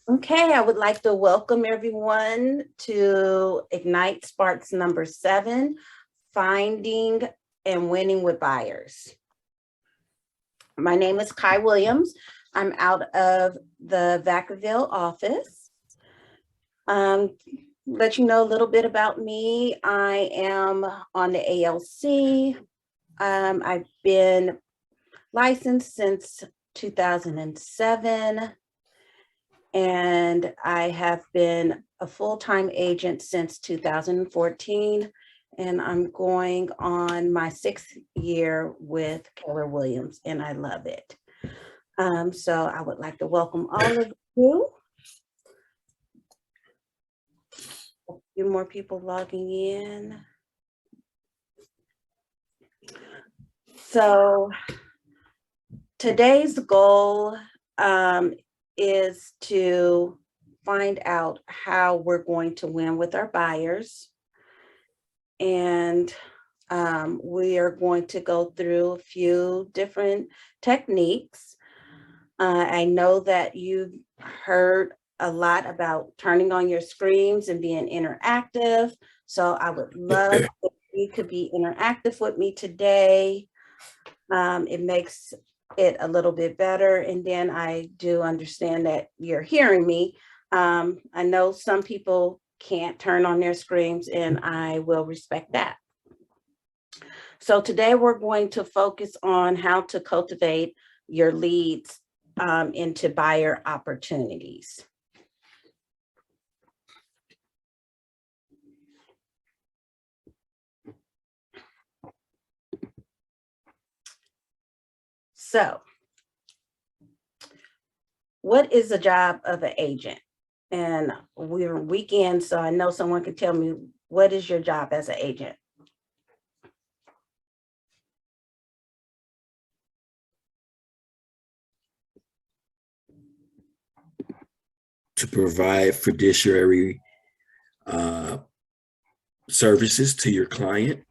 Okay, I would like to welcome everyone to Ignite Sparks number 7, Finding and Winning with Buyers. My name is Kai Williams. I'm out of the Vacaville office. Let you know a little bit about me. I am on the ALC. I've been licensed since 2007. And I have been a full-time agent since 2014, and I'm going on my 6th year with Keller Williams, and I love it. So I would like to welcome all of you. A few more people logging in. So today's goal is to find out how we're going to win with our buyers. And we are going to go through a few different techniques. I know that you've heard a lot about turning on your screens and being interactive. So I would love if you could be interactive with me today. It makes it a little bit better. And then I do understand that you're hearing me. I know some people can't turn on their screens, and I will respect that. So today we're going to focus on how to cultivate your leads into buyer opportunities. So, what is the job of an agent? And we're weekend, so I know someone can tell me, what is your job as an agent? To provide fiduciary services to your client,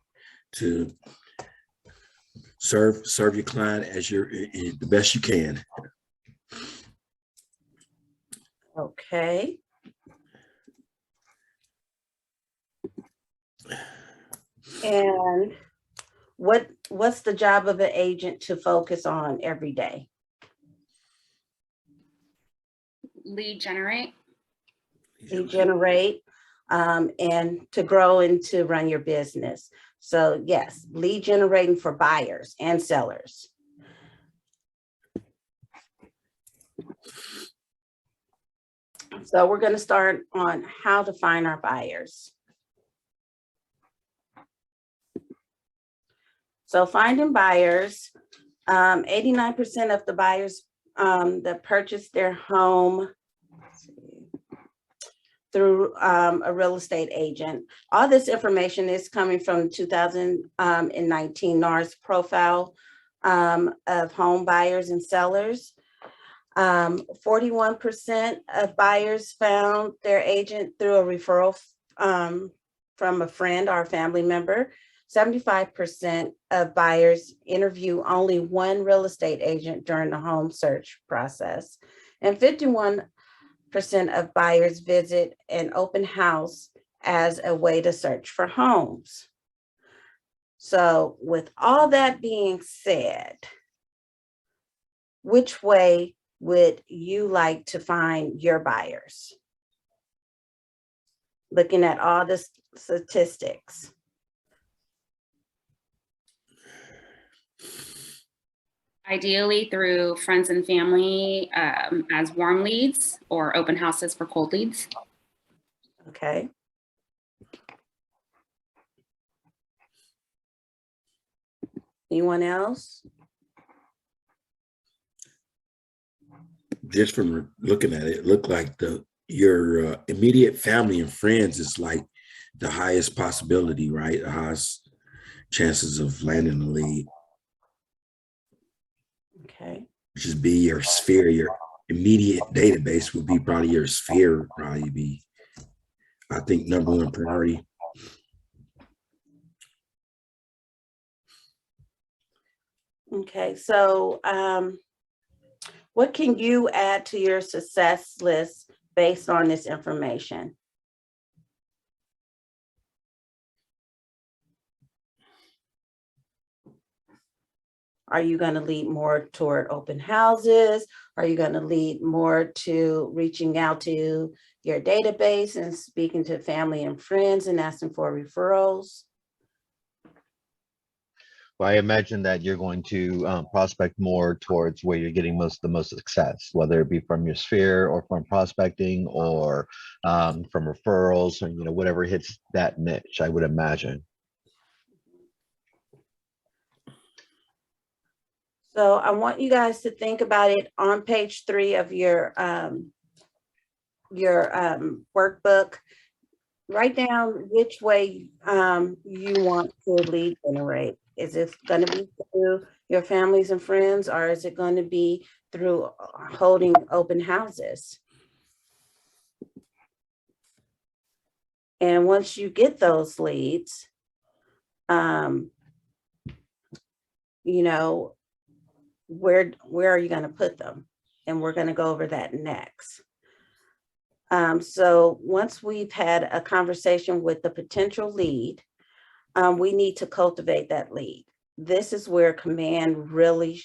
to serve your client as the best you can. Okay. And what's the job of an agent to focus on every day? Lead generate. Lead generate, and to grow and to run your business. So yes, lead generating for buyers and sellers. So we're going to start on how to find our buyers. So finding buyers, 89% of the buyers that purchase their home through a real estate agent. All this information is coming from 2019 NAR's profile of home buyers and sellers. 41% of buyers found their agent through a referral from a friend or a family member. 75% of buyers interview only one real estate agent during the home search process. And 51% of buyers visit an open house as a way to search for homes. So with all that being said, which way would you like to find your buyers? Looking at all the statistics. Ideally through friends and family as warm leads, or open houses for cold leads. Okay. Anyone else? Just from looking at it, looked like your immediate family and friends is like the highest possibility, right? The highest chances of landing the lead. Okay. Which is be your sphere, your immediate database would be probably your sphere, probably be, I think, #1 priority. Okay, so what can you add to your success list based on this information. Are you going to lead more toward open houses? Are you going to lead more to reaching out to your database and speaking to family and friends and asking for referrals? Well, I imagine that you're going to prospect more towards where you're getting the most success, whether it be from your sphere or from prospecting or from referrals, or whatever hits that niche, I would imagine. So I want you guys to think about it on page 3 of your workbook. Write down which way you want to lead generate. Is it going to be through your families and friends, or is it going to be through holding open houses? And once you get those leads, where are you going to put them? And we're going to go over that next. So once we've had a conversation with the potential lead, we need to cultivate that lead. This is where command really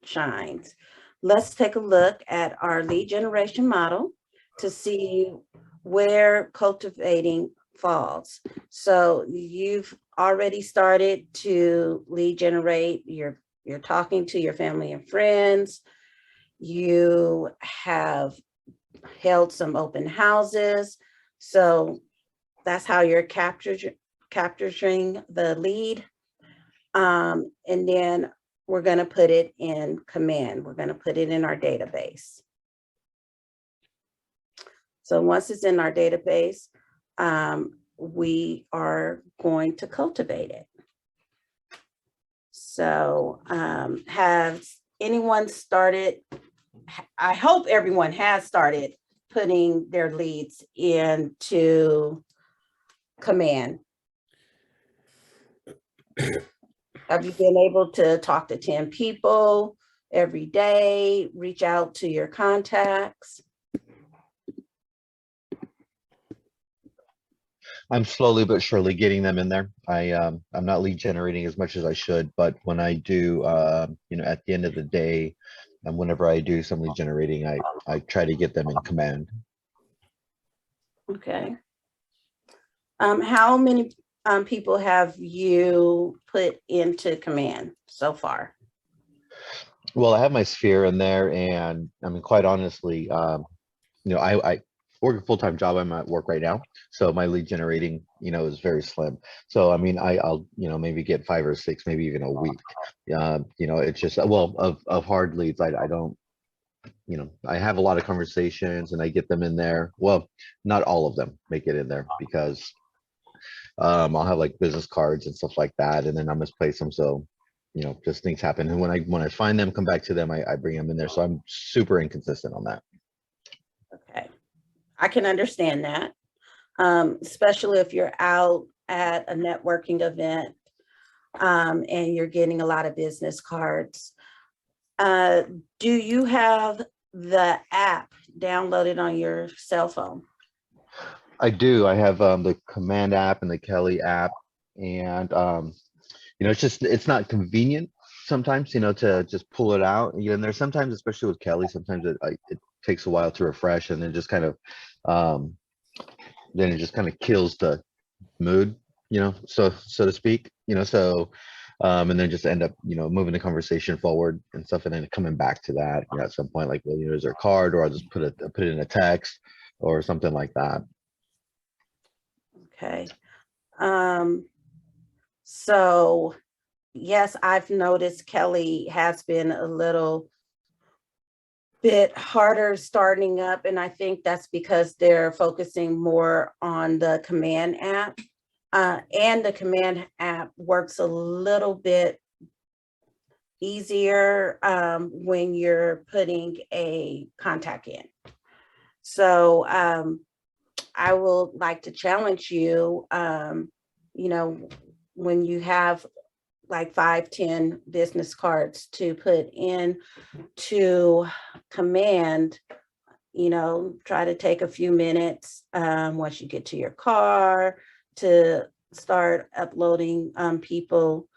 shines. Let's take a look at our lead generation model to see where cultivating falls. So you've already started to lead generate. You're talking to your family and friends. You have held some open houses. So that's how you're capturing the lead. And then we're going to put it in command. We're going to put it in our database. So once it's in our database, we are going to cultivate it. So has anyone started? I hope everyone has started putting their leads into command. Have you been able to talk to 10 people every day, reach out to your contacts? I'm slowly but surely getting them in there. I'm not lead generating as much as I should, but when I do, at the end of the day, and whenever I do some lead generating, I try to get them in command. Okay. How many people have you put into command so far? Well, I have my sphere in there, and I mean, quite honestly, I work a full-time job. I'm at work right now, so my lead generating, is very slim. So I mean, I'll maybe get 5 or 6, maybe even a week. It's just, well, of hard leads, I don't. I have a lot of conversations and I get them in there. Well, not all of them make it in there because I'll have like business cards and stuff like that, and then I misplace them. So, just things happen. And when I find them, come back to them, I bring them in there. So I'm super inconsistent on that. Okay, I can understand that, especially if you're out at a networking event and you're getting a lot of business cards. Do you have the app downloaded on your cell phone? I do. I have the Command app and the Kelly app, and it's not convenient sometimes, to just pull it out. And there's sometimes, especially with Kelly, sometimes it takes a while to refresh, and then just kind of then it just kind of kills the mood, so to speak, and then just end up, moving the conversation forward and stuff, and then coming back to that, at some point, like, well, is there a card, or I'll just put it in a text or something like that. Okay. So yes, I've noticed Kelly has been a little bit harder starting up, and I think that's because they're focusing more on the command app. And the command app works a little bit easier when you're putting a contact in. So I will like to challenge you, when you have like 5-10 business cards to put in to command, try to take a few minutes once you get to your car to start uploading people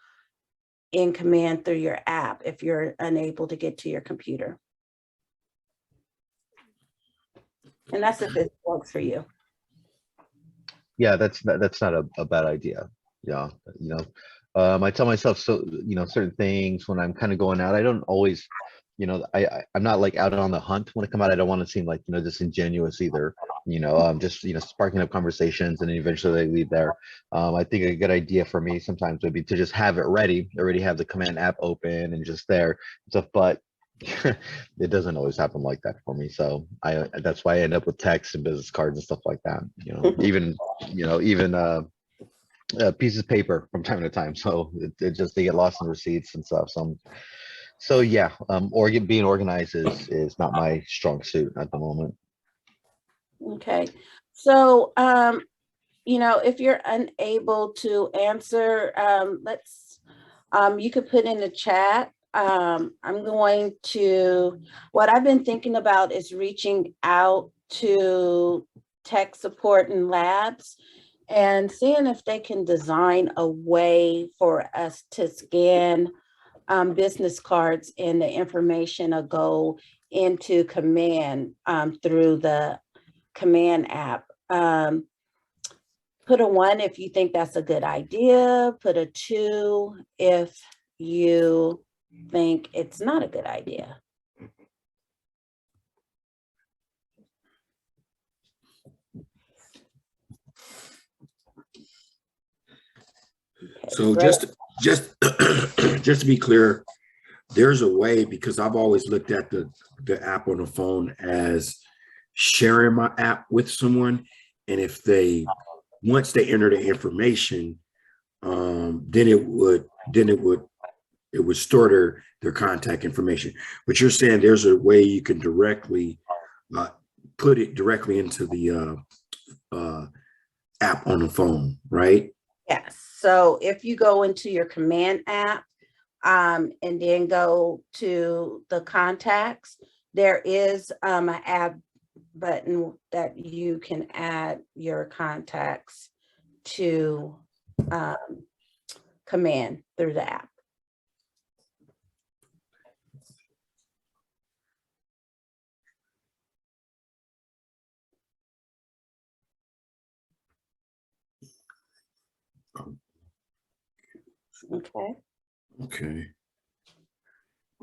in Command through your app if you're unable to get to your computer. And that's if it works for you. Yeah, that's not a bad idea. Yeah, I tell myself certain things when I'm kind of going out. I don't always, I'm not like out on the hunt when I come out. I don't want to seem like disingenuous either. Just sparking up conversations and then eventually they leave there. I think a good idea for me sometimes would be to just have it ready, already have the Command app open and just there. So, but it doesn't always happen like that for me. So that's why I end up with text and business cards and stuff like that. Even pieces of paper from time to time. So it just they get lost in receipts and stuff. So yeah, being organized is not my strong suit at the moment. Okay, so if you're unable to answer, you could put in the chat. What I've been thinking about is reaching out to tech support and labs and seeing if they can design a way for us to scan business cards and the information will go into Command through the Command app. Put a 1 if you think that's a good idea. Put a 2 if you think it's not a good idea. Okay, So great. just just to be clear, there's a way, because I've always looked at the app on the phone as sharing my app with someone, and if once they enter the information, then it would store their contact information. But you're saying there's a way you can directly put it directly into the app on the phone, right? Yes. So if you go into your Command app and then go to the contacts, there is an add button that you can add your contacts to Command through the app. Okay. Okay.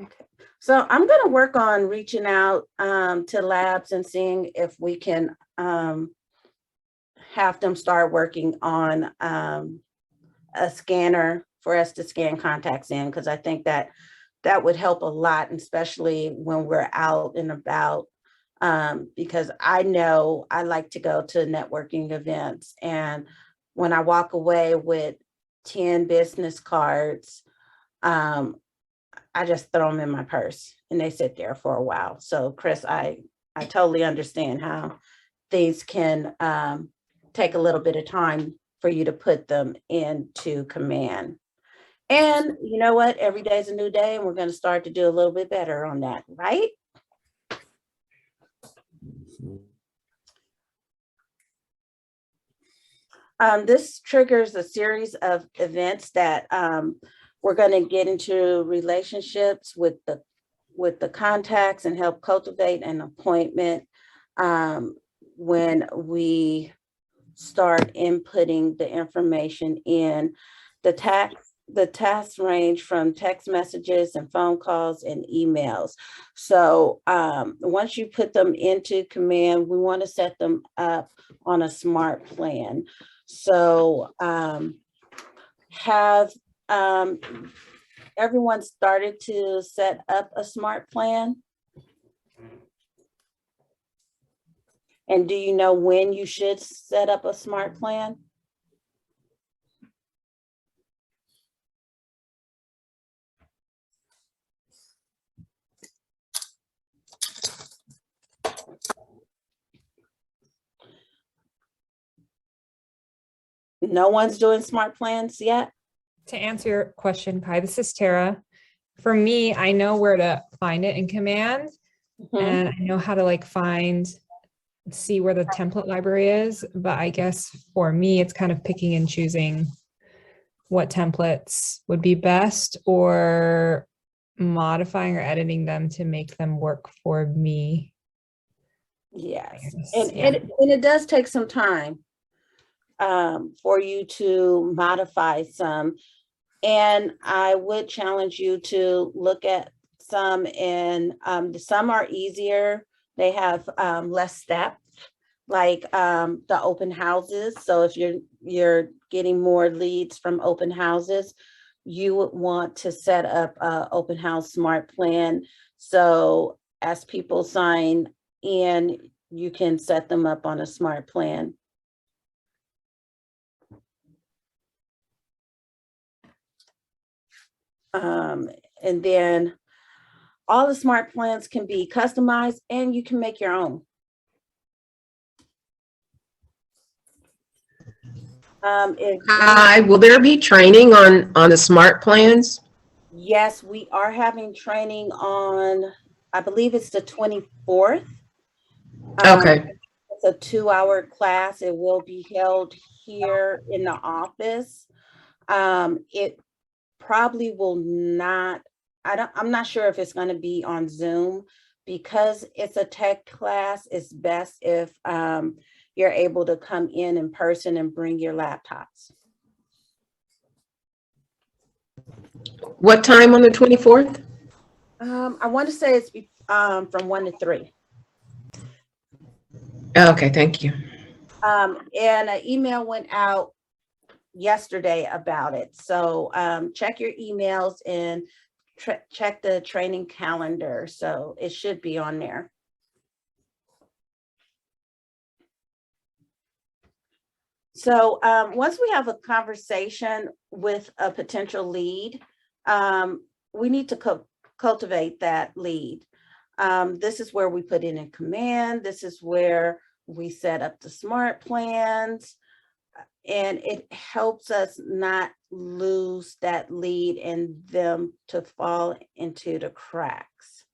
Okay. So I'm going to work on reaching out to labs and seeing if we can have them start working on a scanner for us to scan contacts in, because I think that would help a lot, especially when we're out and about, because I know I like to go to networking events, and when I walk away with 10 business cards, I just throw them in my purse and they sit there for a while. So Chris, I totally understand how things can take a little bit of time for you to put them into Command. And you know what? Every day is a new day, and we're going to start to do a little bit better on that, right? This triggers a series of events that we're going to get into relationships with the contacts and help cultivate an appointment when we start inputting the information in. The tasks range from text messages and phone calls and emails. So once you put them into Command, we want to set them up on a smart plan. So have everyone started to set up a smart plan? And do you know when you should set up a smart plan? No one's doing smart plans yet? To answer your question, Kai, this is Tara. For me, I know where to find it in Command. Mhm. and I know how to like see where the template library is, but I guess for me, it's kind of picking and choosing what templates would be best or modifying or editing them to make them work for me. Yes, guess, and yeah. it does take some time for you to modify some. And I would challenge you to look at some, and some are easier. They have less steps, like the open houses. So if you're getting more leads from open houses, you would want to set up a open house smart plan. So as people sign in, you can set them up on a smart plan. And then all the smart plans can be customized, and you can make your own. Will there be training on the smart plans? Yes, we are having training on, I believe it's the 24th. Okay. It's a 2-hour class. It will be held here in the office. It probably will not, I'm not sure if it's going to be on Zoom, because it's a tech class. It's best if you're able to come in person and bring your laptops. What time on the 24th? I want to say it's from 1 to 3. Okay, thank you. And an email went out yesterday about it. So check your emails and check the training calendar. So it should be on there. So once we have a conversation with a potential lead, we need to cultivate that lead. This is where we put in command. This is where we set up the smart plans. And it helps us not lose that lead and them to fall into the cracks.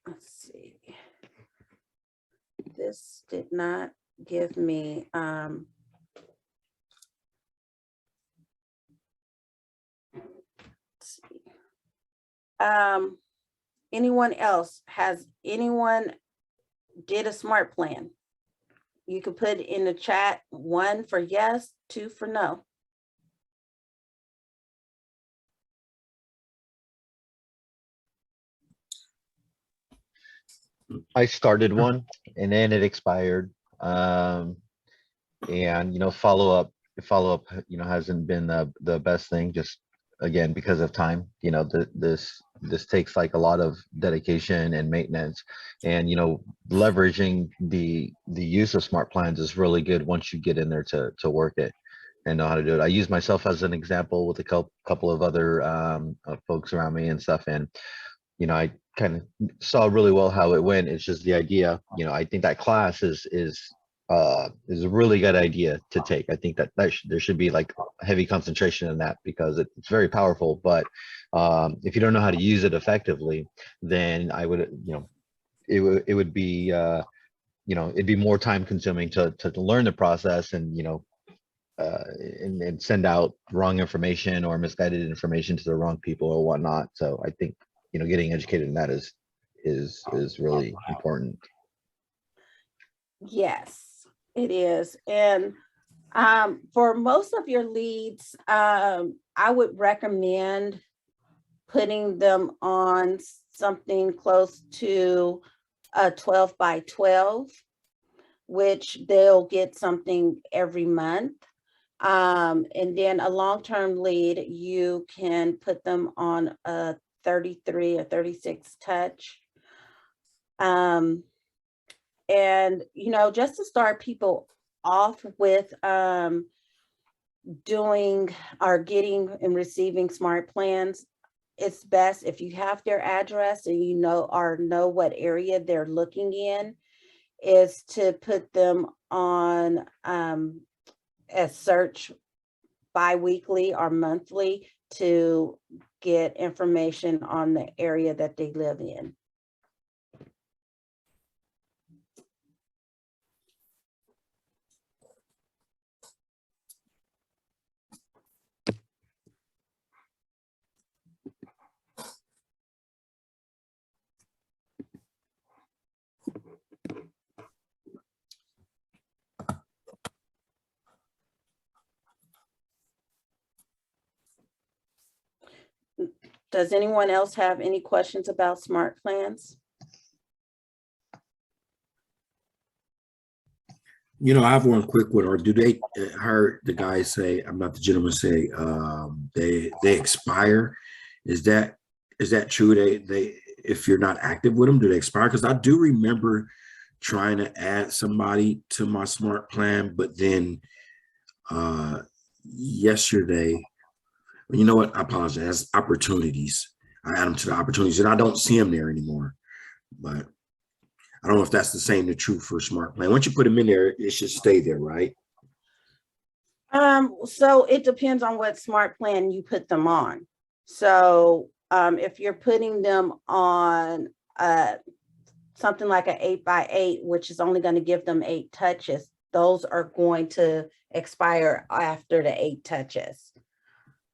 Let's see. This did not give me let's see. Anyone else? Has anyone did a smart plan? You could put in the chat 1 for yes, 2 for no. I started one and then it expired. And follow up, hasn't been the best thing, just again because of time. This takes like a lot of dedication and maintenance, and leveraging the use of smart plans is really good once you get in there to work it and know how to do it. I use myself as an example with a couple of other folks around me and stuff, and I kind of saw really well how it went. It's just the idea. I think that class is a really good idea to take. I think that there should be like heavy concentration in that, because it's very powerful. But if you don't know how to use it effectively, then I would, it would be, it'd be more time consuming to learn the process, and and send out wrong information or misguided information to the wrong people or whatnot. So I think getting educated in that is really important. Yes, it is. And for most of your leads, I would recommend putting them on something close to a 12 by 12, which they'll get something every month. And then a long-term lead, you can put them on a 33 or 36 touch. And just to start people off with doing or getting and receiving smart plans, it's best if you have their address and know what area they're looking in, is to put them on a search bi-weekly or monthly to get information on the area that they live in. Does anyone else have any questions about smart plans? You know, I have one quick one. Or do they heard the guy say, I'm not the gentleman say, they expire? Is that true? They if you're not active with them, do they expire? Because I do remember trying to add somebody to my smart plan, but then yesterday, you know what? I apologize. Opportunities. I add them to the opportunities, and I don't see them there anymore. But I don't know if that's the same, the truth for smart plan. Once you put them in there, it should stay there, right? So it depends on what smart plan you put them on. So if you're putting them on something like an 8x8, which is only going to give them 8 touches, those are going to expire after the 8 touches.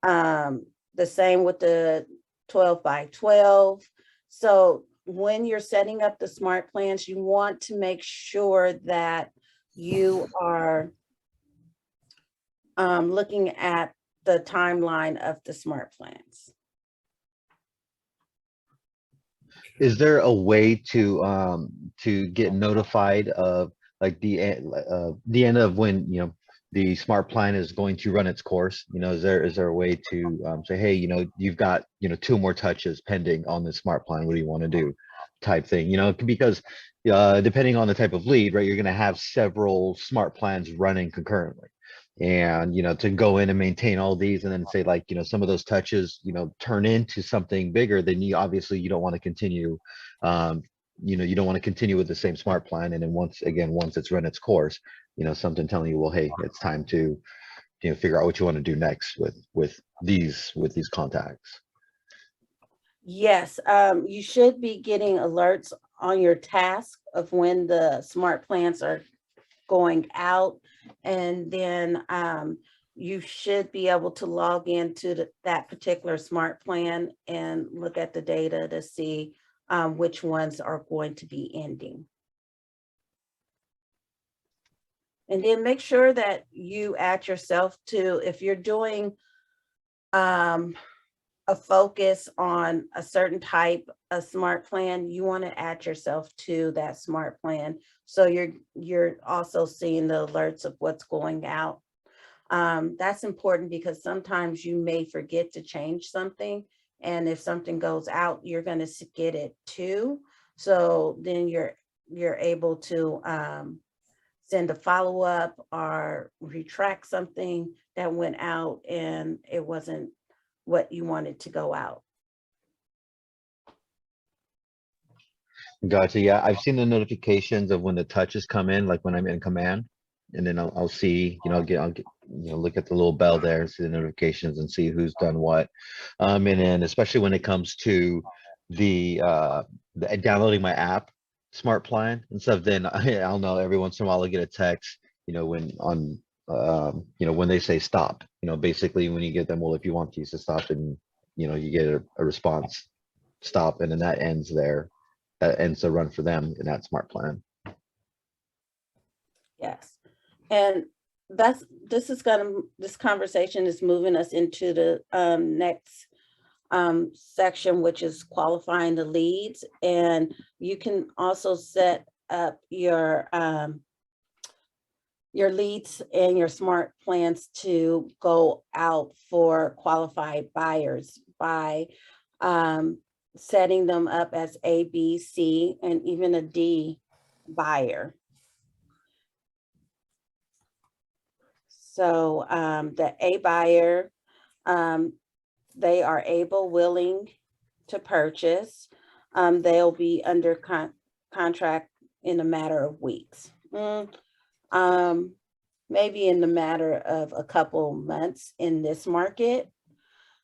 The same with the 12x12. So when you're setting up the smart plans, you want to make sure that you are looking at the timeline of the smart plans. Is there a way to get notified of like the end of when, you know, the smart plan is going to run its course? You know, is there a way to say, hey, you know, you've got, you know, 2 more touches pending on the smart plan. What do you want to do? Type thing, you know, because depending on the type of lead, right, you're going to have several smart plans running concurrently. And, you know, to go in and maintain all these and then say, like, you know, some of those touches, you know, turn into something bigger, then you obviously you don't want to continue, you know, you don't want to continue with the same smart plan. And then once it's run its course, you know, something telling you, well, hey, it's time to, you know, figure out what you want to do next with these contacts. Yes, you should be getting alerts on your task of when the smart plans are going out. And then you should be able to log into that particular smart plan and look at the data to see which ones are going to be ending. And then make sure that you add yourself to, if you're doing a focus on a certain type of smart plan, you want to add yourself to that smart plan. So you're also seeing the alerts of what's going out. That's important because sometimes you may forget to change something. And if something goes out, you're going to get it too. So then you're able to send a follow-up or retract something that went out and it wasn't what you wanted to go out. Gotcha. Yeah, I've seen the notifications of when the touches come in, like when I'm in command, and then I'll see, you know, I'll get, you know, look at the little bell there, see the notifications, and see who's done what. And then especially when it comes to the downloading my app, smart plan and stuff, then I'll know every once in a while I'll get a text, you know, when on, you know, when they say stop, you know, basically when you get them, well, if you want these to stop, and you know, you get a response, stop, and then that ends there. That ends the run for them in that smart plan. Yes. And this conversation is moving us into the next section, which is qualifying the leads. And you can also set up your leads and your smart plans to go out for qualified buyers by setting them up as A, B, C, and even a D buyer. So the A buyer, they are able, willing to purchase. They'll be under contract in a matter of weeks. maybe in the matter of a couple months in this market.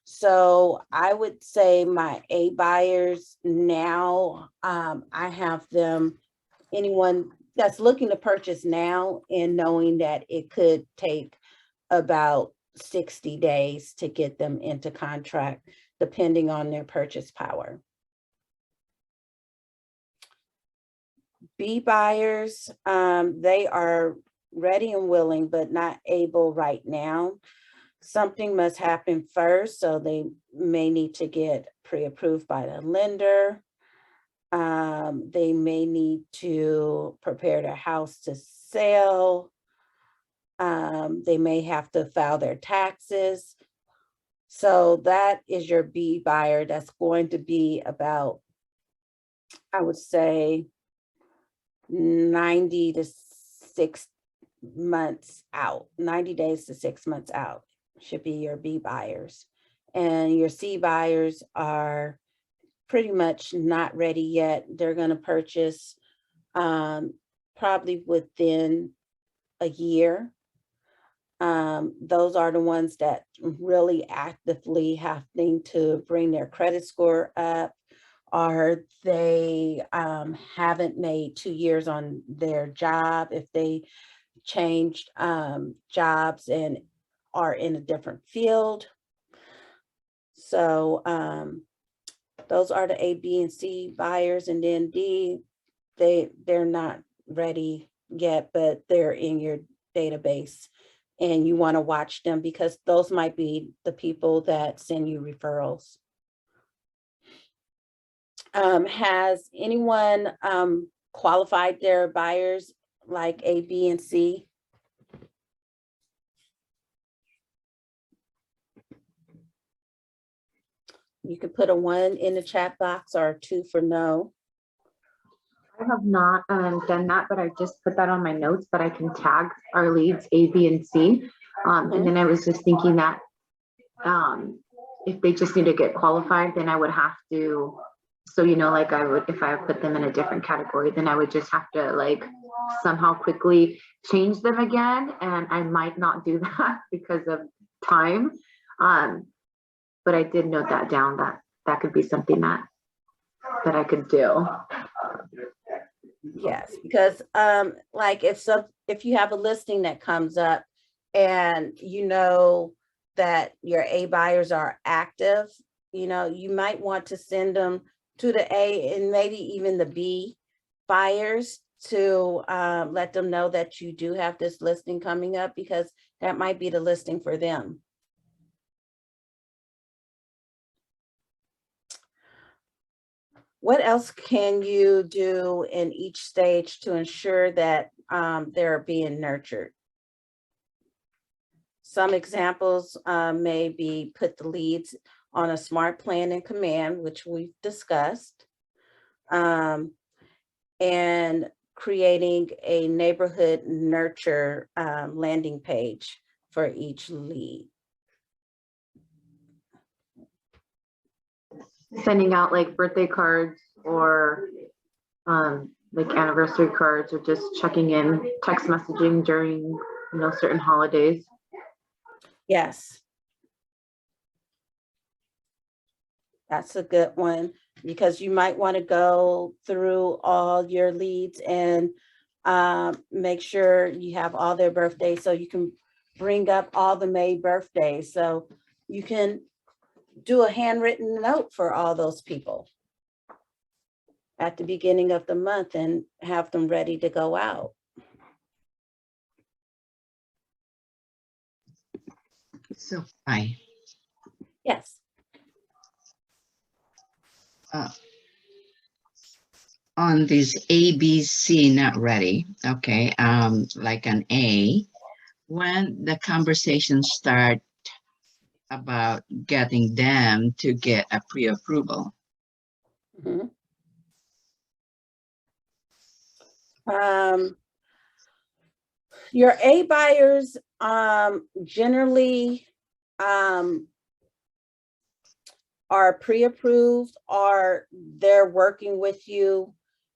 So I would say my A buyers now, I have them, anyone that's looking to purchase now and knowing that it could take about 60 days to get them into contract, depending on their purchase power. B buyers, they are ready and willing, but not able right now. Something must happen first, so they may need to get pre-approved by the lender. They may need to prepare their house to sell. They may have to file their taxes. So that is your B buyer. That's going to be about, I would say, 90 to 6 months out, 90 days to 6 months out should be your B buyers. And your C buyers are pretty much not ready yet. They're going to purchase probably within a year. Those are the ones that really actively having to bring their credit score up, or they haven't made 2 years on their job, if they changed jobs and are in a different field. So those are the A, B, and C buyers. And then D, they're not ready yet, but they're in your database. And you want to watch them because those might be the people that send you referrals. Has anyone qualified their buyers like A, B, and C? You could put a 1 in the chat box or a 2 for no. I have not done that, but I just put that on my notes that I can tag our leads A, B, and C. And then I was just thinking that if they just need to get qualified, then I would have to, so, you know, like I would, if I put them in a different category, then I would just have to like somehow quickly change them again. And I might not do that because of time. But I did note that down, that could be something that I could do. Yes, because like if you have a listing that comes up and you know that your A buyers are active, you know, you might want to send them to the A and maybe even the B buyers to let them know that you do have this listing coming up, because that might be the listing for them. What else can you do in each stage to ensure that they're being nurtured? Some examples may be put the leads on a smart plan and command, which we've discussed, and creating a neighborhood nurture landing page for each lead. Sending out like birthday cards or like anniversary cards, or just checking in, text messaging during, you know, certain holidays. Yes. That's a good one, because you might want to go through all your leads and make sure you have all their birthdays, so you can bring up all the May birthdays. So you can do a handwritten note for all those people at the beginning of the month and have them ready to go out. So, hi. Yes. On this A, B, C, not ready. Okay, like an A, when the conversation start about getting them to get a pre-approval. Mhm. Your A buyers generally are pre-approved, or they're working with you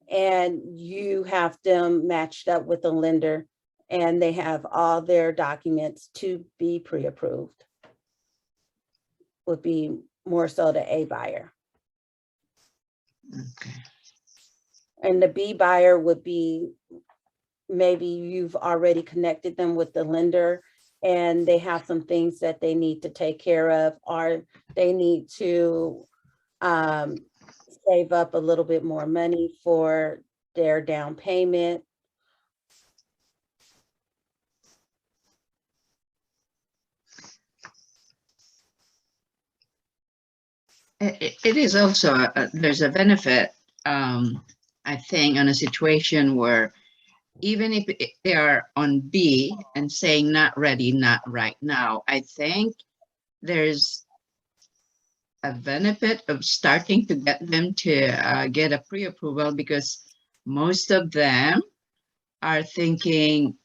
and you have them matched up with a lender and they have all their documents to be pre-approved. Would be more so the A buyer. Okay. And the B buyer would be, maybe you've already connected them with the lender and they have some things that they need to take care of, or they need to save up a little bit more money for their down payment. It is also, there's a benefit, I think, on a situation where even if they are on B and saying not ready, not right now, I think there's a benefit of starting to get them to get a pre-approval, because most of them are thinking,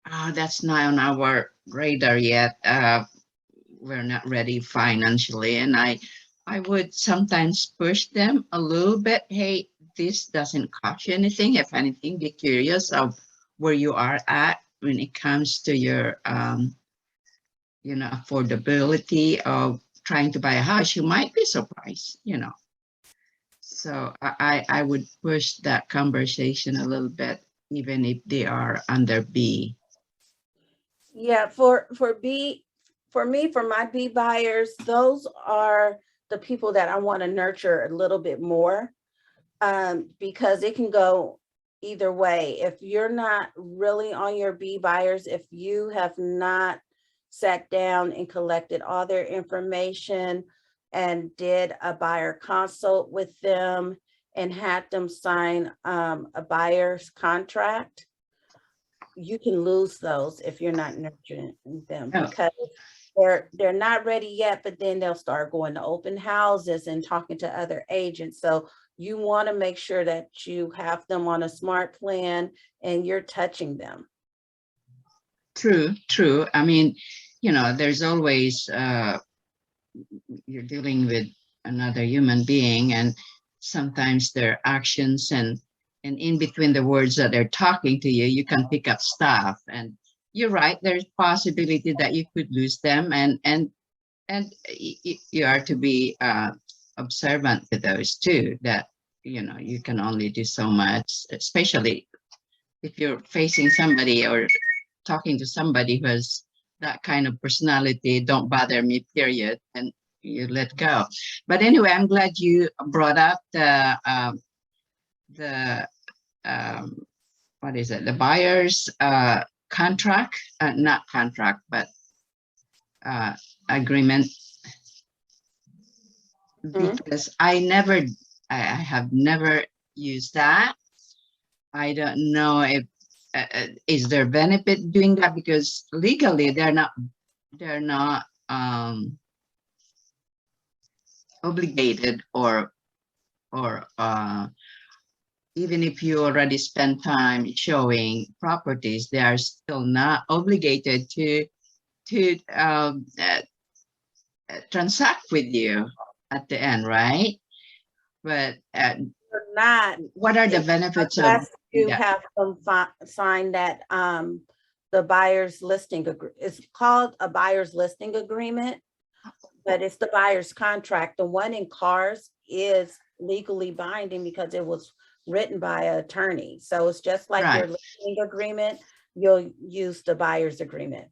oh, that's not on our radar yet. We're not ready financially. And I would sometimes push them a little bit. Hey, this doesn't cost you anything. If anything, be curious of where you are at when it comes to your, affordability of trying to buy a house. You might be surprised, So I would push that conversation a little bit, even if they are under B. Yeah, for B, for me, for my B buyers, those are the people that I want to nurture a little bit more, because it can go either way. If you're not really on your B buyers, if you have not sat down and collected all their information and did a buyer consult with them and had them sign a buyer's contract, you can lose those if you're not nurturing them, Oh. because they're not ready yet, but then they'll start going to open houses and talking to other agents. So you want to make sure that you have them on a smart plan and you're touching them. True. I mean, there's always, you're dealing with another human being, and sometimes their actions and in between the words that they're talking to you, you can pick up stuff. And you're right, there's possibility that you could lose them, and you are to be observant to those too, that you can only do so much, especially if you're facing somebody or talking to somebody who has that kind of personality. Don't bother me, period, and you let go. But anyway, I'm glad you brought up the what is it, the buyer's contract, not contract, but agreement, because I have never used that. I don't know if is there benefit doing that, because legally they're not obligated, or even if you already spend time showing properties, they are still not obligated to transact with you at the end, right? But Not, what are the benefits of unless you that? have them sign that the buyer's listing it's called a buyer's listing agreement, but it's the buyer's contract. The one in cars is legally binding because it was written by an attorney. So it's just like your Right. listing agreement, you'll use the buyer's agreement.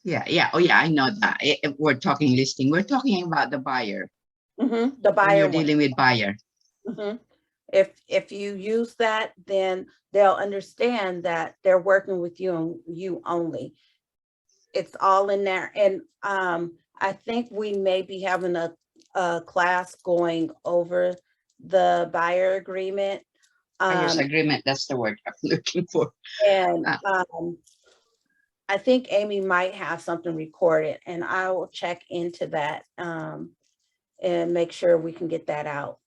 Yeah. Oh, yeah, I know that. If we're talking listing, we're talking about the buyer. The When buyer you're one. dealing with buyer. If you use that, then they'll understand that they're working with you and you only. It's all in there. And I think we may be having a class going over the buyer agreement. Buyer's agreement, that's the word I'm looking for. And I think Amy might have something recorded, and I will check into that and make sure we can get that out.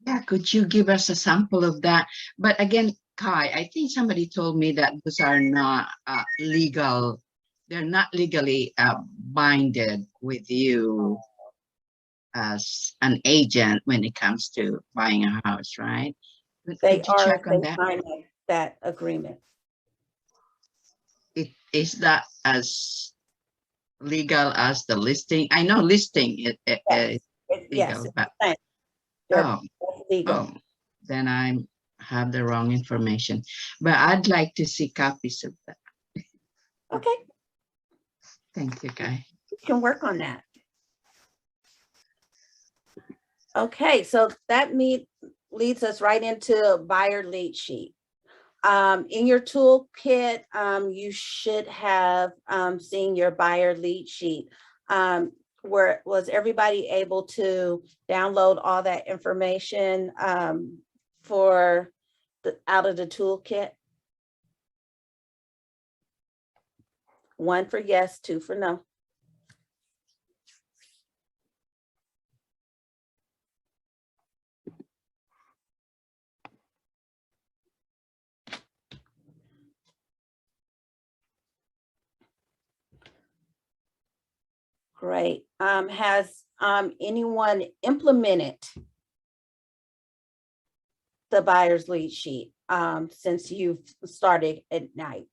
Yeah, could you give us a sample of that? But again, Kai, I think somebody told me that those are not legal. They're not legally binded with you as an agent when it comes to buying a house, right? They Could you are, check on they that? sign that agreement. is that as legal as the listing? I know listing is Yes, legal, but they're oh, both legal. oh, then I have the wrong information. But I'd like to see copies of that. Okay, Thank you, Guy. we can work on that. Okay, so that leads us right into a buyer lead sheet. In your toolkit, you should have seen your buyer lead sheet. Was everybody able to download all that information for out of the toolkit? 1 for yes, 2 for no. Great. Has anyone implemented the buyer's lead sheet since you've started at night?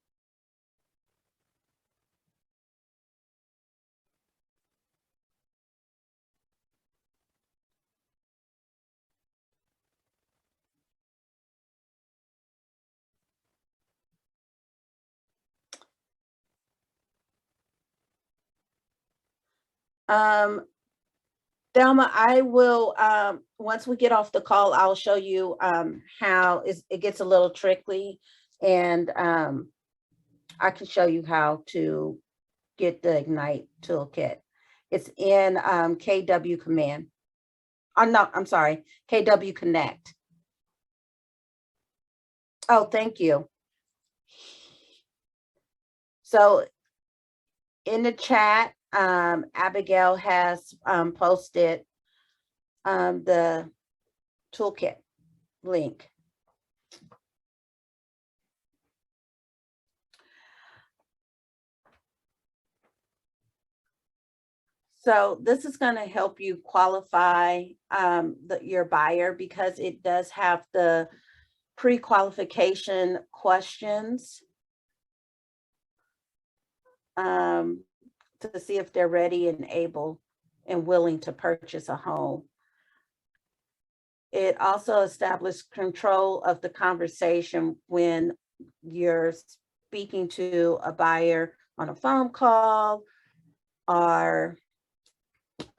Thelma, I will, once we get off the call, I'll show you how it gets a little tricky, and I can show you how to get the Ignite toolkit. It's in KW Command. Oh, no, I'm sorry, KW Connect. Oh, thank you. So in the chat, Abigail has posted the toolkit link. So this is going to help you qualify your buyer, because it does have the pre-qualification questions to see if they're ready and able and willing to purchase a home. It also established control of the conversation when you're speaking to a buyer on a phone call or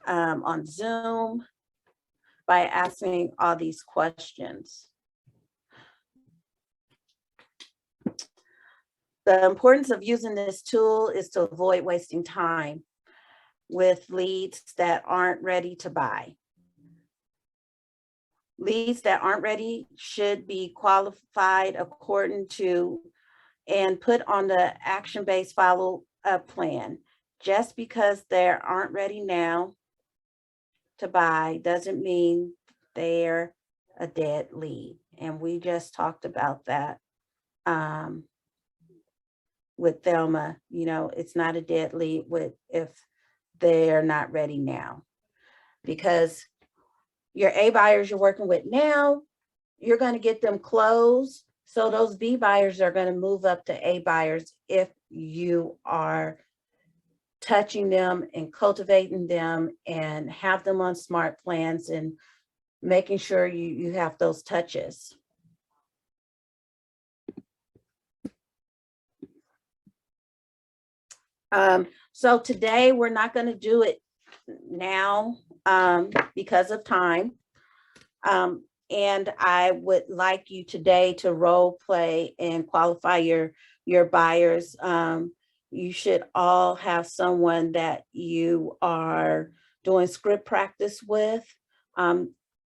on Zoom by asking all these questions. The importance of using this tool is to avoid wasting time with leads that aren't ready to buy. Leads that aren't ready should be qualified according to and put on the action-based follow-up plan. Just because they aren't ready now to buy doesn't mean they're a dead lead. And we just talked about that with Thelma. You know, it's not a dead lead if they're not ready now, because your A buyers you're working with now, you're going to get them closed. So those B buyers are going to move up to A buyers if you are touching them and cultivating them and have them on smart plans and making sure you have those touches. So today we're not going to do it now because of time. And I would like you today to role play and qualify your buyers. You should all have someone that you are doing script practice with.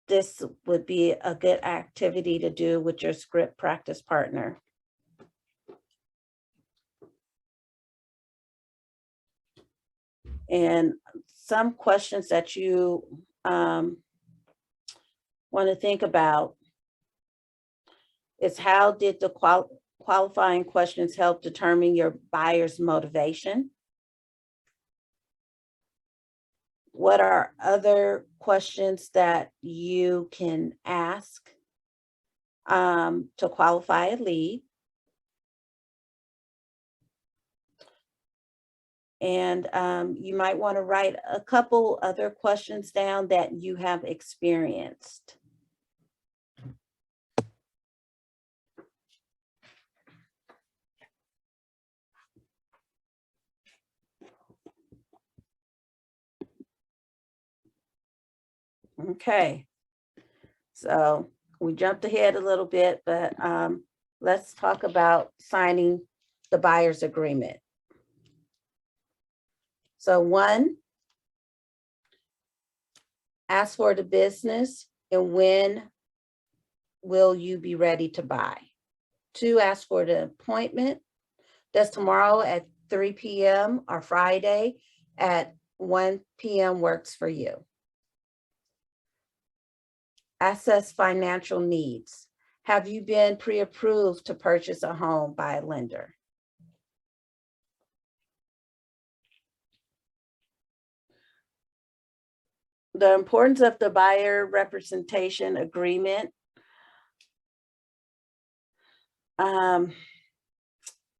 This would be a good activity to do with your script practice partner. And some questions that you want to think about is, how did the qualifying questions help determine your buyer's motivation? What are other questions that you can ask to qualify a lead? And you might want to write a couple other questions down that you have experienced. Okay, so we jumped ahead a little bit, but let's talk about signing the buyer's agreement. So 1, ask for the business and when will you be ready to buy. 2, ask for the appointment. Does tomorrow at 3 p.m. or Friday at 1 p.m. works for you? Assess financial needs. Have you been pre-approved to purchase a home by a lender? The importance of the buyer representation agreement.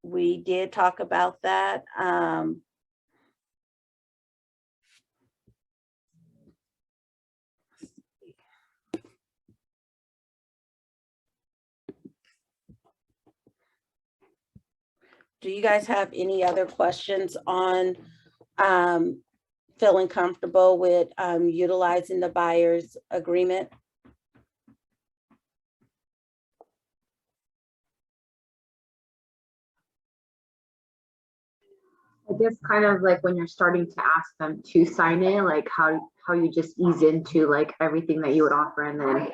We did talk about that. Do you guys have any other questions on feeling comfortable with utilizing the buyer's agreement? I guess kind of like when you're starting to ask them to sign it, like how you just ease into like everything that you would offer and then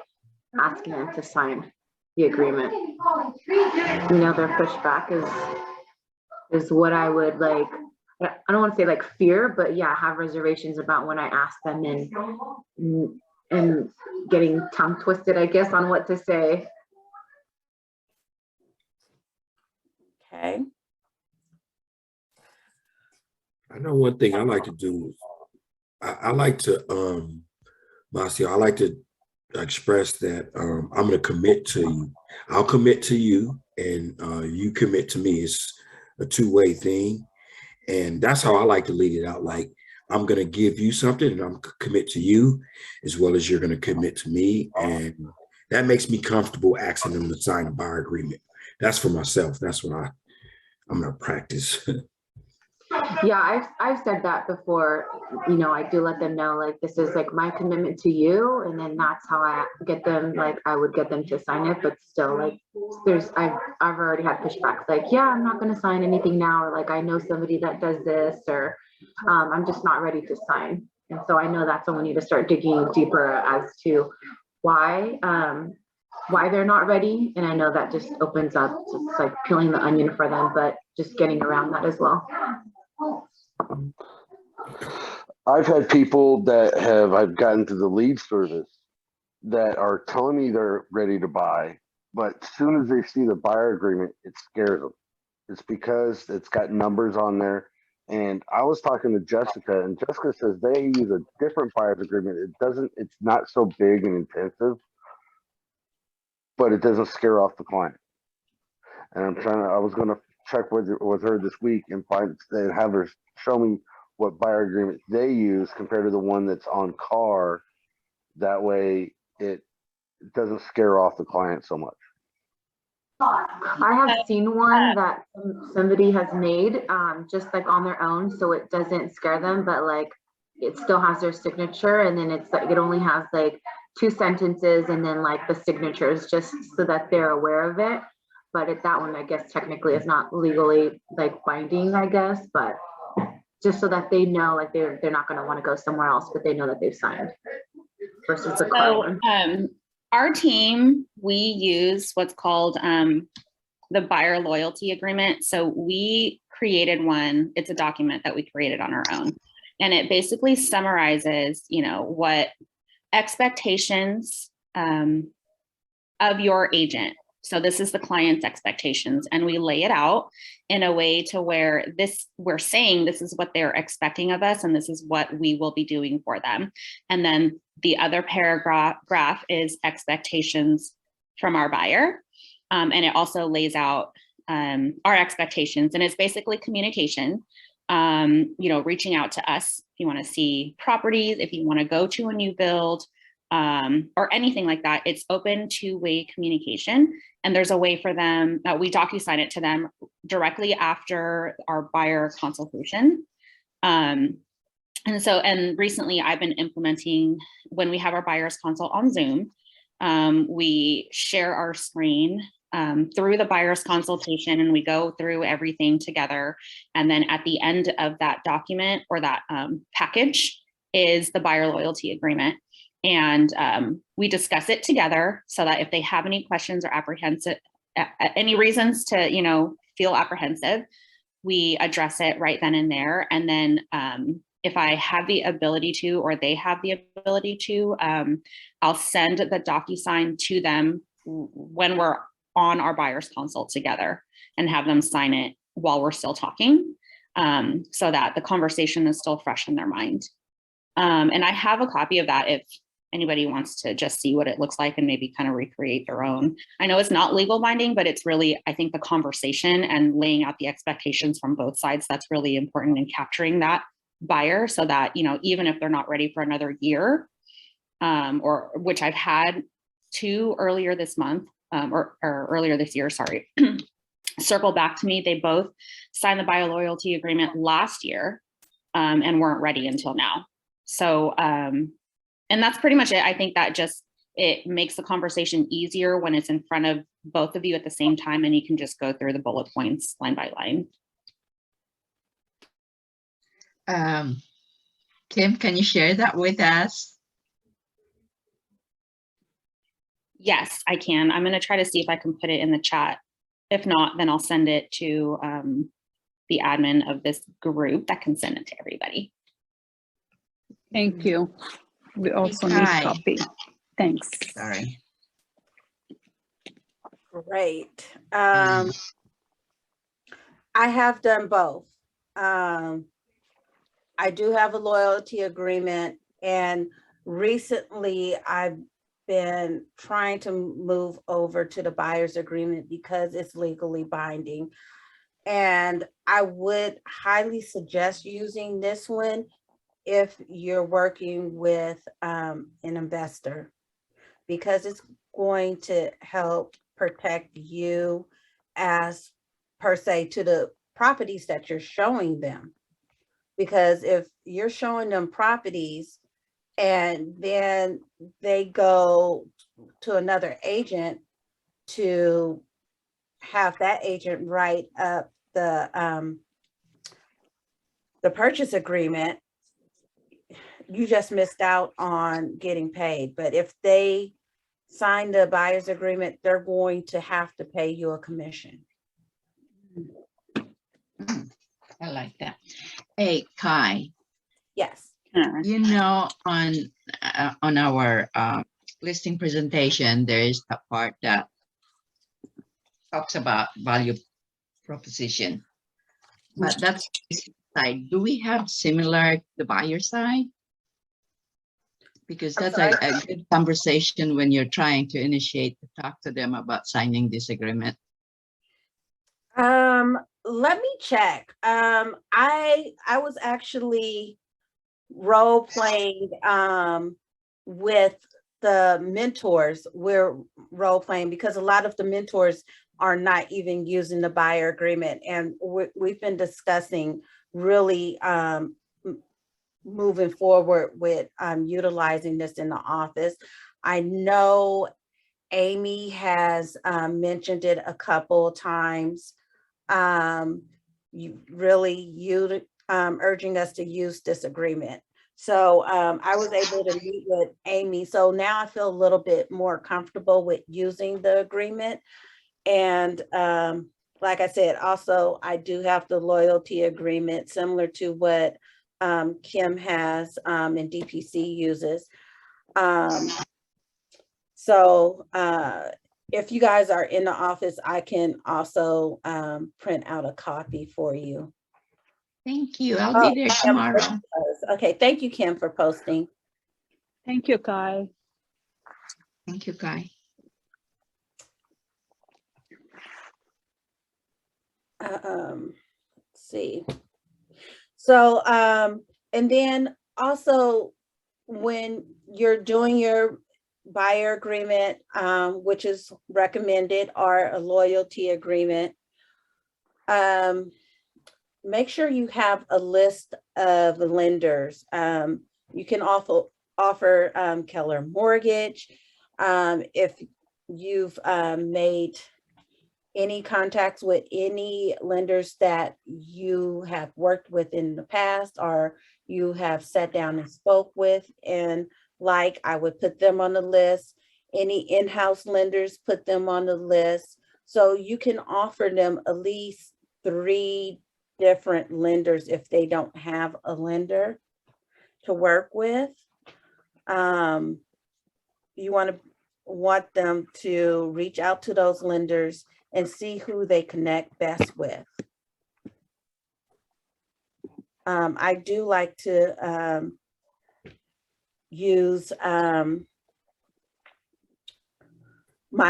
asking them to sign the agreement. You know, their pushback is what I would like, I don't want to say like fear, but yeah, have reservations about when I ask them and getting tongue twisted, I guess, on what to say. Okay. I know one thing I like to do. I like to, Marcia, I like to express that I'm going to commit to you. I'll commit to you and you commit to me. It's a two-way thing. And that's how I like to lead it out. Like, I'm going to give you something and I'm commit to you as well as you're going to commit to me. And that makes me comfortable asking them to sign a buyer agreement. That's for myself. That's what I'm going to practice. Yeah, I've said that before. You know, I do let them know like this is like my commitment to you, and then that's how I get them. Like I would get them to sign it, but still, like I've already had pushbacks. Like, yeah, I'm not going to sign anything now, or like I know somebody that does this, or I'm just not ready to sign. And so I know that's when we need to start digging deeper as to why they're not ready. And I know that just opens up just like peeling the onion for them, but just getting around that as well. I've had people that I've gotten to the lead service that are telling me they're ready to buy, but as soon as they see the buyer agreement, it scares them. It's because it's got numbers on there. And I was talking to Jessica, and Jessica says they use a different buyer's agreement. It's not so big and intensive, but it doesn't scare off the client. And I was going to check with her this week and have her show me what buyer agreement they use compared to the one that's on car. That way it doesn't scare off the client so much. I have seen one that somebody has made just like on their own, so it doesn't scare them, but like it still has their signature, and then it's like it only has like 2 sentences and then like the signatures just so that they're aware of it. But that one, I guess technically is not legally like binding, I guess, but just so that they know like they're not going to want to go somewhere else, but they know that they've signed versus the car one. Our team, we use what's called the buyer loyalty agreement. So we created one. It's a document that we created on our own. And it basically summarizes, you know, what expectations of your agent. So this is the client's expectations, and we lay it out in a way to where we're saying this is what they're expecting of us, and this is what we will be doing for them. And then the other paragraph is expectations from our buyer. And it also lays out our expectations, and it's basically communication. reaching out to us if you want to see properties, if you want to go to a new build, or anything like that. It's open two-way communication. And there's a way for them, we DocuSign it to them directly after our buyer consultation. And recently I've been implementing, when we have our buyers consult on Zoom, we share our screen through the buyer's consultation, and we go through everything together. And then at the end of that document or that package is the buyer loyalty agreement. And we discuss it together so that if they have any questions or apprehensive, any reasons to, feel apprehensive, we address it right then and there. And then if I have the ability to, or they have the ability to, I'll send the DocuSign to them when we're on our buyer's consult together and have them sign it while we're still talking, so that the conversation is still fresh in their mind. And I have a copy of that if anybody wants to just see what it looks like and maybe kind of recreate their own. I know it's not legal binding, but it's really, I think, the conversation and laying out the expectations from both sides that's really important in capturing that buyer, so that, even if they're not ready for another year, or which I've had two earlier this month, or earlier this year, sorry, circle back to me. They both signed the buyer loyalty agreement last year and weren't ready until now. So, and that's pretty much it. I think that it makes the conversation easier when it's in front of both of you at the same time, and you can just go through the bullet points line by line. Kim, can you share that with us? Yes, I can. I'm going to try to see if I can put it in the chat. If not, then I'll send it to the admin of this group that can send it to everybody. Thank you. We also need a copy. Thanks. Sorry. Great. I have done both. I do have a loyalty agreement, and recently I've been trying to move over to the buyer's agreement because it's legally binding. And I would highly suggest using this one if you're working with an investor, because it's going to help protect you as per se to the properties that you're showing them. Because if you're showing them properties and then they go to another agent to have that agent write up the purchase agreement, you just missed out on getting paid. But if they sign the buyer's agreement, they're going to have to pay you a commission. I like that. Hey, Kai. Yes. On our listing presentation, there is a part that talks about value proposition, but that's the side. Do we have similar the buyer side? Because that's a good conversation when you're trying to initiate to talk to them about signing this agreement. Let me check. I was actually role playing with the mentors. We're role playing because a lot of the mentors are not even using the buyer agreement, and we've been discussing really moving forward with utilizing this in the office. I know Amy has mentioned it a couple of times. Urging us to use this agreement. So I was able to meet with Amy. So now I feel a little bit more comfortable with using the agreement. And like I said, also, I do have the loyalty agreement similar to what Kim has and DPC uses. If you guys are in the office, I can also print out a copy for you. Thank you. I'll be there tomorrow. Okay, thank you, Kim, for posting. Thank you, Kai. Thank you, Kai. Let's see. So, and then also when you're doing your buyer agreement, which is recommended, or a loyalty agreement, make sure you have a list of lenders. You can also offer Keller Mortgage. If you've made any contacts with any lenders that you have worked with in the past, or you have sat down and spoke with, and like, I would put them on the list. Any in-house lenders, put them on the list. So you can offer them at least 3 different lenders if they don't have a lender to work with. You want them to reach out to those lenders and see who they connect best with. I do like to use my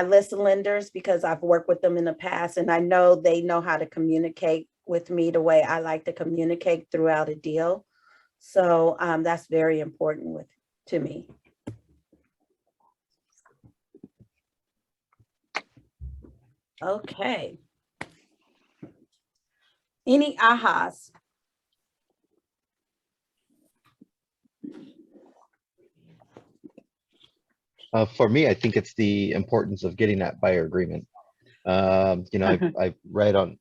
list of lenders because I've worked with them in the past, and I know they know how to communicate with me the way I like to communicate throughout a deal. So that's very important to me. Okay. Any ahas? For me, I think it's the importance of getting that buyer agreement. You know, I've read on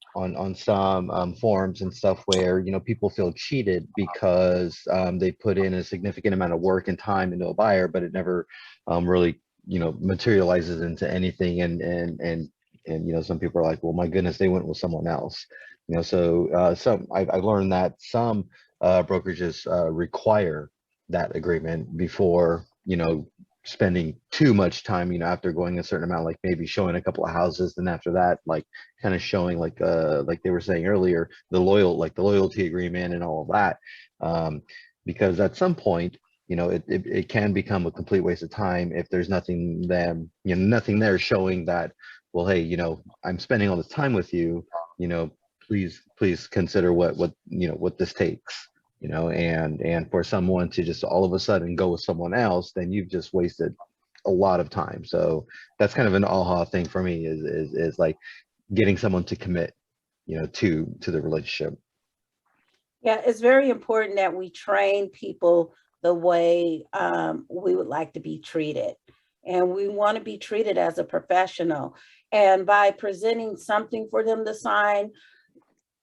some forums and stuff where, you know, people feel cheated because they put in a significant amount of work and time into a buyer, but it never really, you know, materializes into anything. And you know, some people are like, well, my goodness, they went with someone else. You know, so I've learned that some brokerages require that agreement before, you know, spending too much time, you know, after going a certain amount, like maybe showing a couple of houses, then after that, like kind of showing like they were saying earlier, the loyalty agreement and all of that. Because at some point, you know, it can become a complete waste of time if there's nothing there showing that, well, hey, you know, I'm spending all this time with you, you know, please consider what you know, what this takes. You know, and for someone to just all of a sudden go with someone else, then you've just wasted a lot of time. So that's kind of an aha thing for me is like getting someone to commit, you know, to the relationship. Yeah, it's very important that we train people the way we would like to be treated. And we want to be treated as a professional. And by presenting something for them to sign,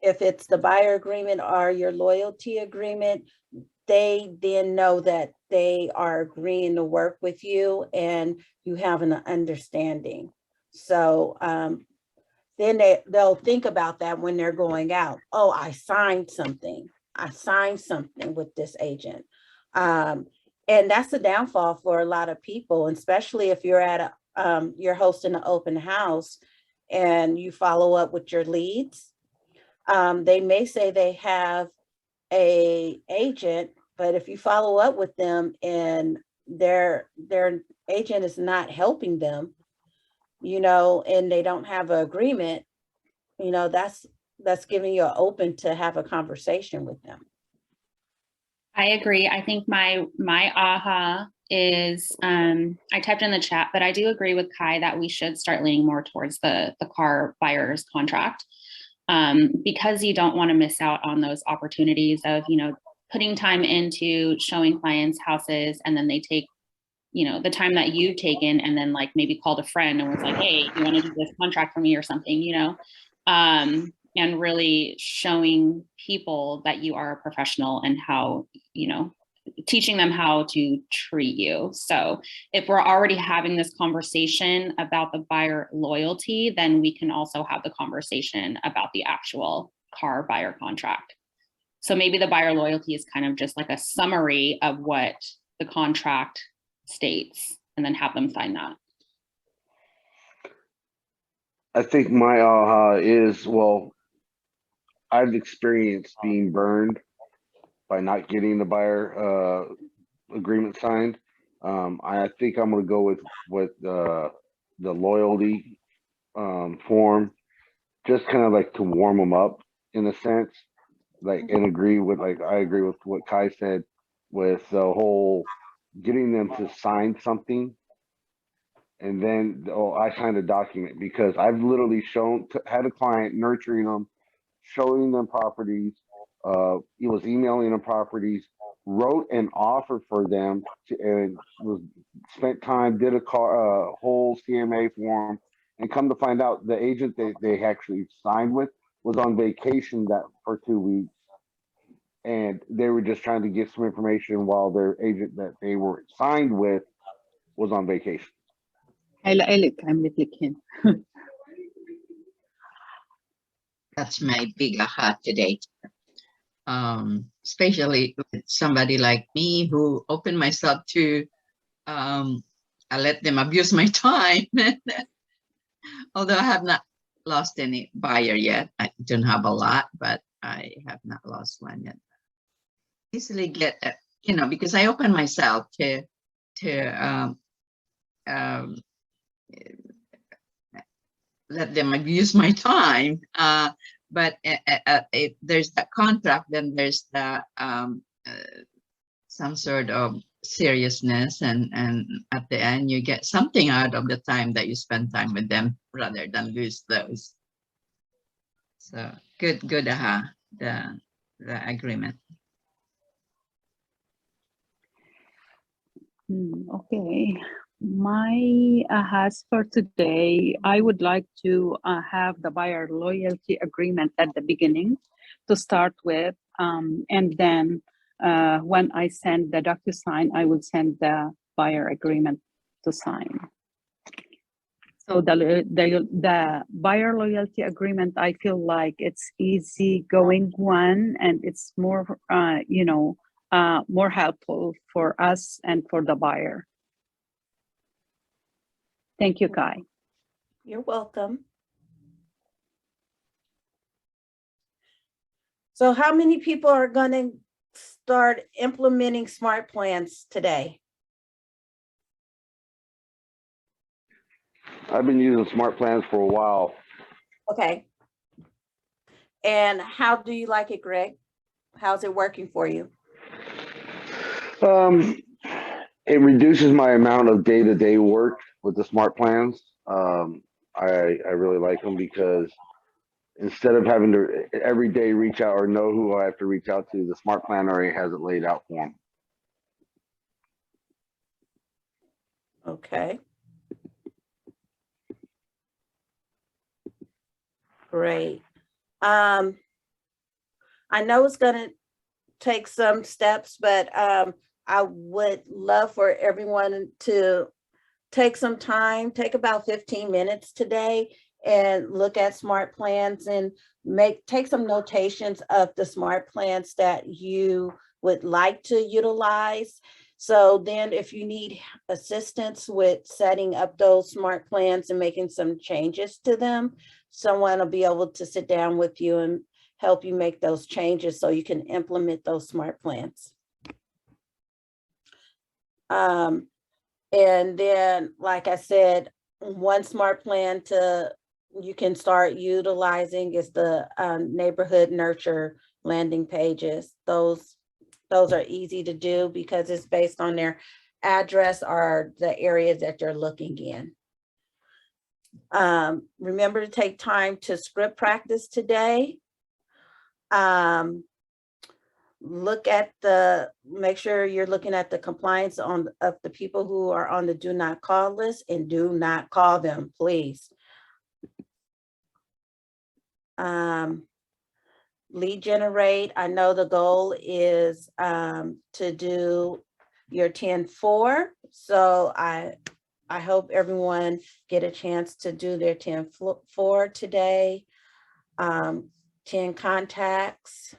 if it's the buyer agreement or your loyalty agreement, they then know that they are agreeing to work with you and you have an understanding. So then they'll think about that when they're going out. Oh, I signed something. I signed something with this agent. And that's a downfall for a lot of people, especially if you're at you're hosting an open house and you follow up with your leads. They may say they have a agent, but if you follow up with them and their agent is not helping them, you know, and they don't have an agreement, you know, that's giving you an open to have a conversation with them. I agree. I think my aha is I typed in the chat, but I do agree with Kai that we should start leaning more towards the car buyer's contract. Because you don't want to miss out on those opportunities of, you know, putting time into showing clients houses, and then they take, you know, the time that you've taken and then like maybe called a friend and was like, hey, you want to do this contract for me or something, you know, and really showing people that you are a professional and how, you know, teaching them how to treat you. So if we're already having this conversation about the buyer loyalty, then we can also have the conversation about the actual car buyer contract. So maybe the buyer loyalty is kind of just like a summary of what the contract states, and then have them sign that. I think my aha is, well, I've experienced being burned by not getting the buyer agreement signed. I think I'm going to go with the loyalty form, just kind of like to warm them up in a sense. like, and agree with, like, I agree with what Kai said with the whole getting them to sign something. And then, oh, I signed a document, because I've literally had a client nurturing them, showing them properties. He was emailing them properties, wrote an offer for them, and spent time, did a whole CMA form, and come to find out, the agent they actually signed with was on vacation for 2 weeks, and they were just trying to get some information while their agent that they were signed with was on vacation. هلا إلك عملت That's my big aha today. Especially with somebody like me who opened myself to, I let them abuse my time. Although I have not lost any buyer yet. I don't have a lot, but I have not lost one yet. Easily get, because I open myself to let them abuse my time. But if there's that contract, then there's the some sort of seriousness, and at the end you get something out of the time that you spend time with them, rather than lose those. So good aha, the agreement. Okay, my ahas for today, I would like to have the buyer loyalty agreement at the beginning to start with, and then when I send the DocuSign, I will send the buyer agreement to sign. So the buyer loyalty agreement, I feel like it's easy going one, and it's more more helpful for us and for the buyer. Thank you, Kai. You're welcome. So how many people are going to start implementing smart plans today? I've been using smart plans for a while. Okay. And how do you like it, Greg? How's it working for you? It reduces my amount of day-to-day work with the smart plans. I really like them, because instead of having to every day reach out or know who I have to reach out to, the smart plan already has it laid out for them. Okay. Great. I know it's going to take some steps, but I would love for everyone to take some time, take about 15 minutes today, and look at smart plans and take some notations of the smart plans that you would like to utilize. So then if you need assistance with setting up those smart plans and making some changes to them, someone will be able to sit down with you and help you make those changes so you can implement those smart plans. And then, like I said, one smart plan you can start utilizing is the neighborhood nurture landing pages. Those are easy to do because it's based on their address or the areas that they're looking in. Remember to take time to script practice today. Make sure you're looking at the compliance of the people who are on the do not call list, and do not call them, please. Lead generate. I know the goal is to do your 10-4. So I hope everyone get a chance to do their 10-4 today. 10 contacts.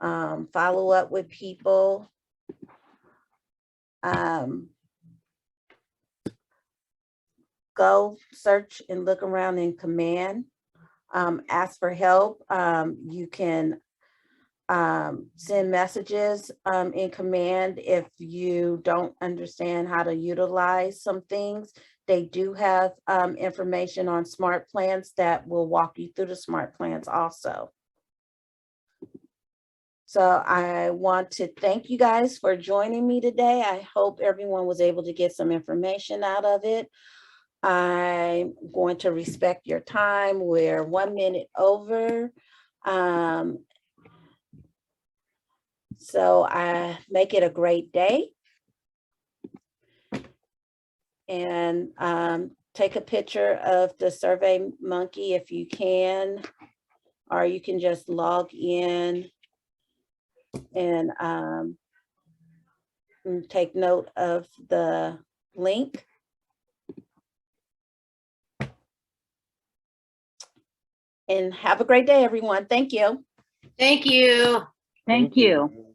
Follow up with people. Go search and look around in Command. Ask for help. You can send messages in Command if you don't understand how to utilize some things. They do have information on smart plans that will walk you through the smart plans also. So I want to thank you guys for joining me today. I hope everyone was able to get some information out of it. I'm going to respect your time. We're 1 minute over. So I make it a great day. And take a picture of the Survey Monkey if you can, or you can just log in and take note of the link. And have a great day, everyone. Thank you. Thank you. Thank you.